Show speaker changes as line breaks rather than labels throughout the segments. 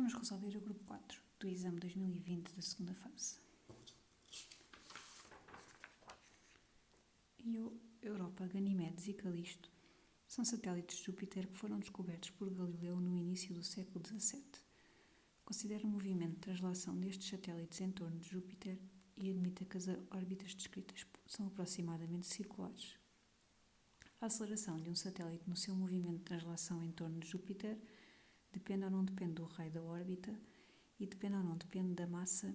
Vamos resolver o grupo 4 do exame 2020 da segunda fase. Io, Europa, Ganimedes e Calisto são satélites de Júpiter que foram descobertos por Galileu no início do século XVII. Considera o movimento de translação destes satélites em torno de Júpiter e admite que as órbitas descritas são aproximadamente circulares. A aceleração de um satélite no seu movimento de translação em torno de Júpiter depende ou não depende do raio da órbita e depende ou não depende da massa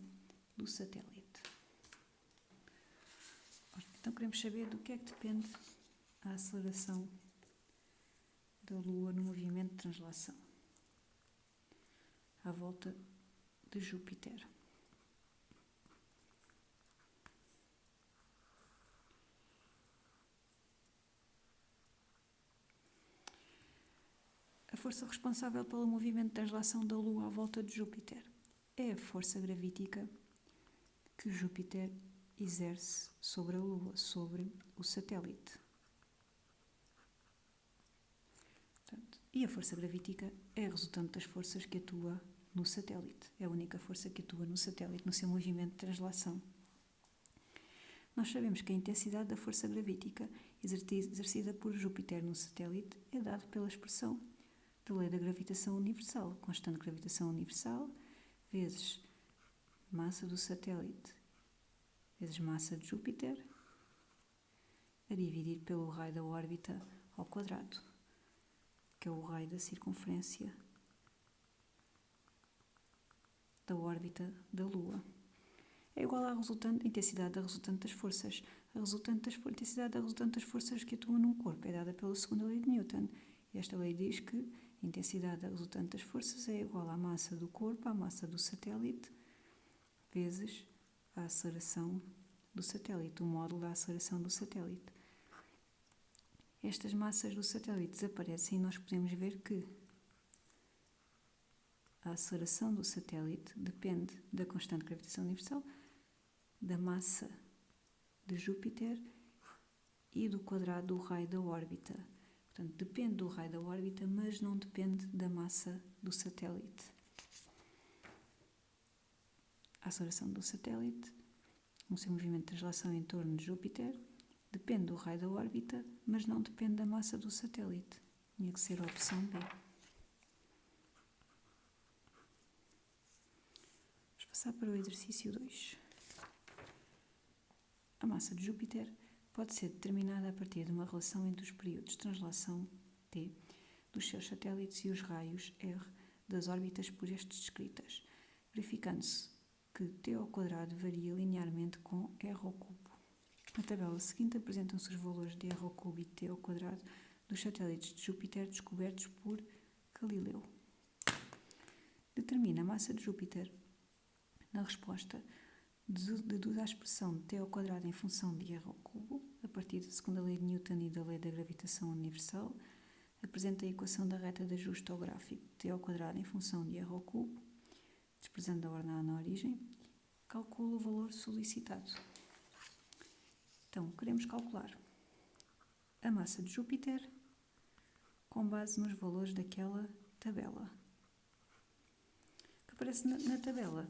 do satélite. Então queremos saber do que é que depende a aceleração da Lua no movimento de translação à volta de Júpiter. A força responsável pelo movimento de translação da Lua à volta de Júpiter é a força gravítica que Júpiter exerce sobre a Lua, sobre o satélite. E a força gravítica é a resultante das forças que atua no satélite. É a única força que atua no satélite, no seu movimento de translação. Nós sabemos que a intensidade da força gravítica exercida por Júpiter no satélite é dada pela expressão da lei da gravitação universal. Constante de gravitação universal vezes massa do satélite vezes massa de Júpiter a dividir pelo raio da órbita ao quadrado, que é o raio da circunferência da órbita da Lua. É igual à intensidade da resultante das forças. A intensidade da resultante das forças que atuam num corpo é dada pela segunda lei de Newton. Esta lei diz que a intensidade da resultante das forças é igual à massa do corpo, à massa do satélite, vezes a aceleração do satélite, o módulo da aceleração do satélite. Estas massas do satélite desaparecem e nós podemos ver que a aceleração do satélite depende da constante de gravitação universal, da massa de Júpiter e do quadrado do raio da órbita. Portanto, depende do raio da órbita, mas não depende da massa do satélite. A aceleração do satélite, no seu movimento de translação em torno de Júpiter, depende do raio da órbita, mas não depende da massa do satélite. Tinha que ser a opção B. Vamos passar para o exercício 2. A massa de Júpiter pode ser determinada a partir de uma relação entre os períodos de translação T dos seus satélites e os raios R das órbitas por estes descritas, verificando-se que T ao quadrado varia linearmente com R ao cubo. Na tabela seguinte apresentam-se os valores de R ao cubo e T ao quadrado dos satélites de Júpiter descobertos por Galileu. Determina a massa de Júpiter. Na resposta, deduz a expressão de T ao quadrado em função de R ao cubo, a partir da segunda lei de Newton e da lei da gravitação universal. Apresenta a equação da reta de ajuste ao gráfico de T ao quadrado em função de R ao cubo, desprezando a ordenada na origem. Calcula o valor solicitado. Então, queremos calcular a massa de Júpiter com base nos valores daquela tabela. O que aparece na tabela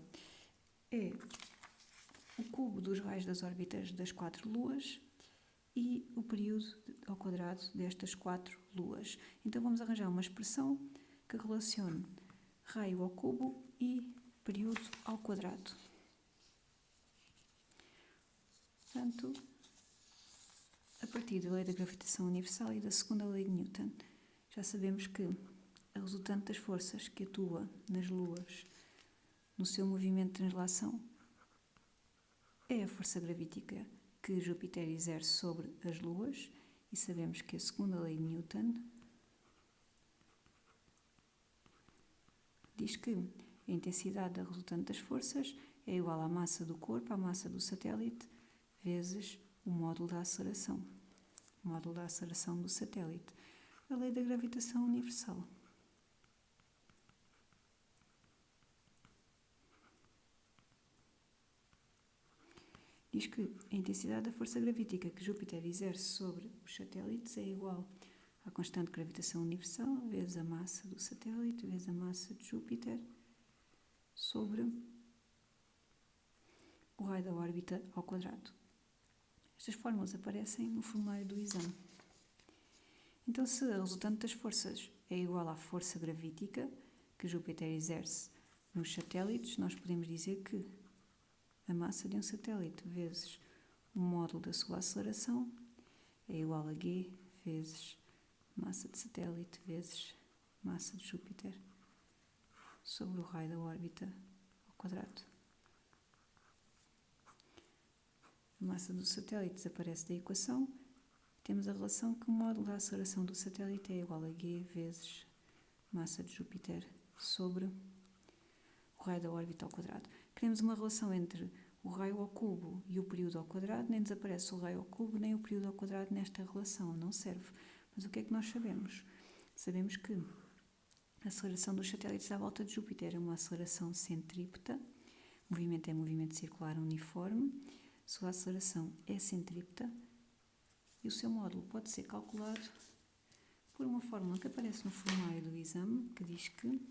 é o cubo dos raios das órbitas das 4 luas e o período ao quadrado destas 4 luas. Então vamos arranjar uma expressão que relacione raio ao cubo e período ao quadrado. Portanto, a partir da lei da gravitação universal e da segunda lei de Newton, já sabemos que a resultante das forças que atua nas luas no seu movimento de translação é a força gravítica que Júpiter exerce sobre as luas, e sabemos que a segunda lei de Newton diz que a intensidade da resultante das forças é igual à massa do corpo, à massa do satélite, vezes o módulo da aceleração do satélite. A lei da gravitação universal. Diz que a intensidade da força gravítica que Júpiter exerce sobre os satélites é igual à constante de gravitação universal vezes a massa do satélite vezes a massa de Júpiter sobre o raio da órbita ao quadrado. Estas fórmulas aparecem no formulário do exame. Então, se a resultante das forças é igual à força gravítica que Júpiter exerce nos satélites, nós podemos dizer que a massa de um satélite vezes o módulo da sua aceleração é igual a G vezes massa de satélite vezes massa de Júpiter sobre o raio da órbita ao quadrado. A massa do satélite desaparece da equação. Temos a relação que o módulo da aceleração do satélite é igual a G vezes massa de Júpiter sobre o raio da órbita ao quadrado. Queremos uma relação entre o raio ao cubo e o período ao quadrado, nem desaparece o raio ao cubo nem o período ao quadrado nesta relação, não serve. Mas o que é que nós sabemos? Sabemos que a aceleração dos satélites à volta de Júpiter é uma aceleração centrípeta, o movimento é movimento circular uniforme, sua aceleração é centrípeta e o seu módulo pode ser calculado por uma fórmula que aparece no formulário do exame, que diz que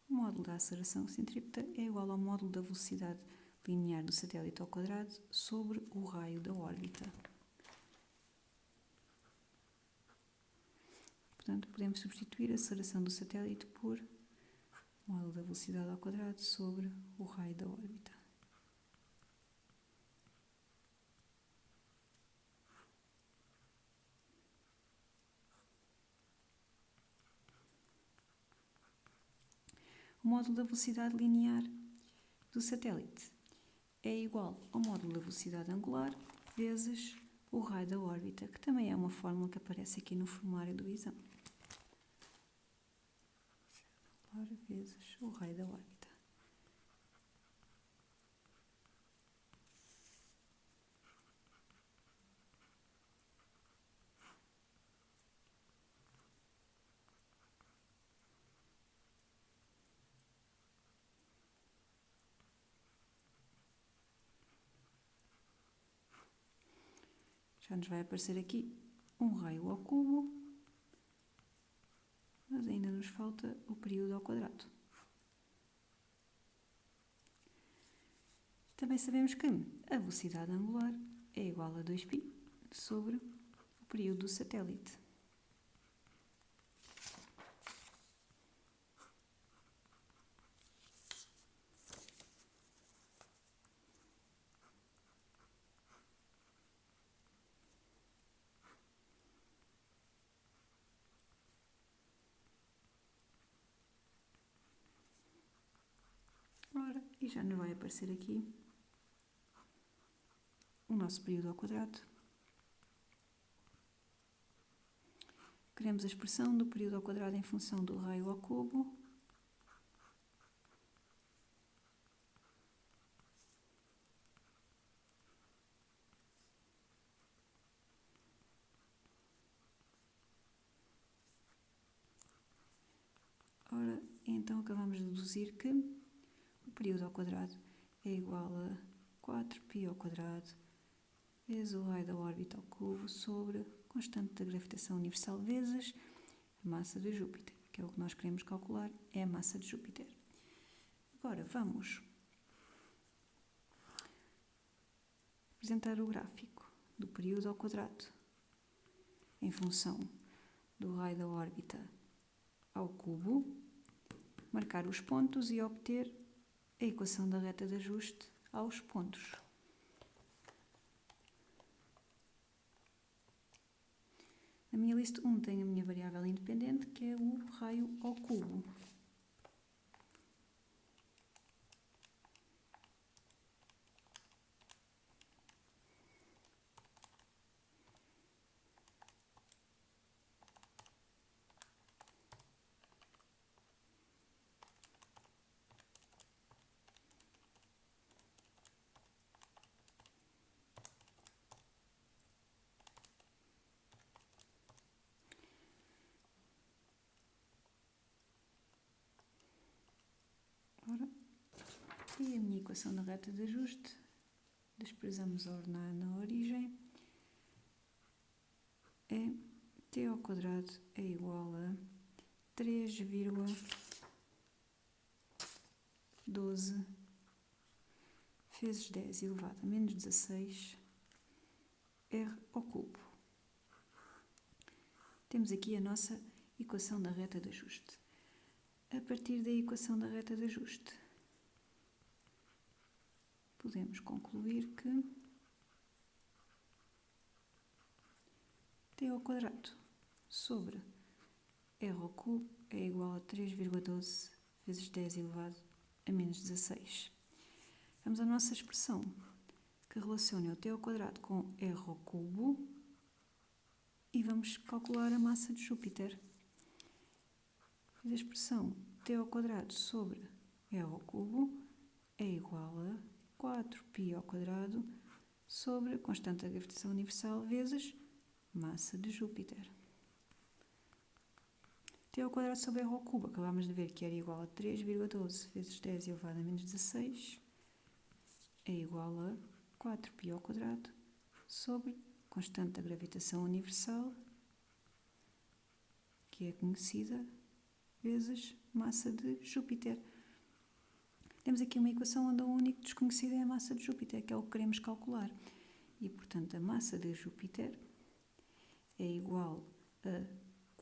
o módulo da aceleração centrípeta é igual ao módulo da velocidade linear do satélite ao quadrado sobre o raio da órbita. Portanto, podemos substituir a aceleração do satélite por módulo da velocidade ao quadrado sobre o raio da órbita. O módulo da velocidade linear do satélite é igual ao módulo da velocidade angular vezes o raio da órbita, que também é uma fórmula que aparece aqui no formulário do exame. Angular vezes o raio da órbita. Já nos vai aparecer aqui um raio ao cubo, mas ainda nos falta o período ao quadrado. Também sabemos que a velocidade angular é igual a 2π sobre o período do satélite. Ora, e já nos vai aparecer aqui o nosso período ao quadrado. Queremos a expressão do período ao quadrado em função do raio ao cubo. Ora, então acabamos de deduzir que o período ao quadrado é igual a 4π ao quadrado vezes o raio da órbita ao cubo sobre a constante da gravitação universal vezes a massa de Júpiter, que é o que nós queremos calcular, é a massa de Júpiter. Agora vamos apresentar o gráfico do período ao quadrado em função do raio da órbita ao cubo, marcar os pontos e obter a equação da reta de ajuste aos pontos. Na minha lista 1 tenho a minha variável independente, que é o raio ao cubo. Ora, e a minha equação da reta de ajuste, desprezamos a ordenar na origem, é t ao quadrado é igual a 3,2 12 vezes 10 elevado a menos 16 r ao cubo. Temos aqui a nossa equação da reta de ajuste. A partir da equação da reta de ajuste, podemos concluir que t ao quadrado sobre r ao cubo é igual a 3,12 vezes 10 elevado a menos 16. Vamos à nossa expressão que relaciona o t ao quadrado com r ao cubo e vamos calcular a massa de Júpiter. A expressão t ao quadrado sobre r ao cubo é igual a 4π ao quadrado sobre a constante da gravitação universal vezes massa de Júpiter. T ao quadrado sobre r ao cubo, acabámos de ver que era igual a 3,12 vezes 10 elevado a menos 16, é igual a 4π ao quadrado sobre constante da gravitação universal, que é conhecida, vezes massa de Júpiter. Temos aqui uma equação onde o único desconhecido é a massa de Júpiter, que é o que queremos calcular. E, portanto, a massa de Júpiter é igual a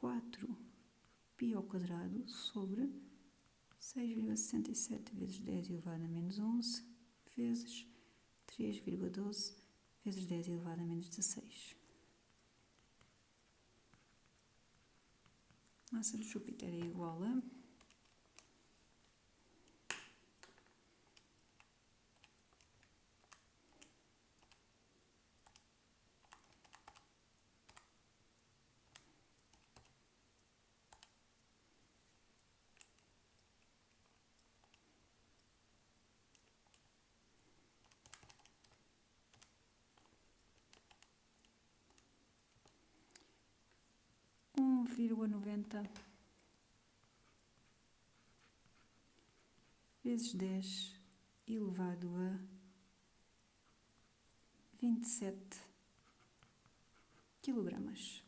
4π ao quadrado sobre 6,67 vezes 10 elevado a menos 11 vezes 3,12 vezes 10 elevado a menos 16. Massa de Júpiter é igual a 1,90 vezes 10 elevado a 27 quilogramas.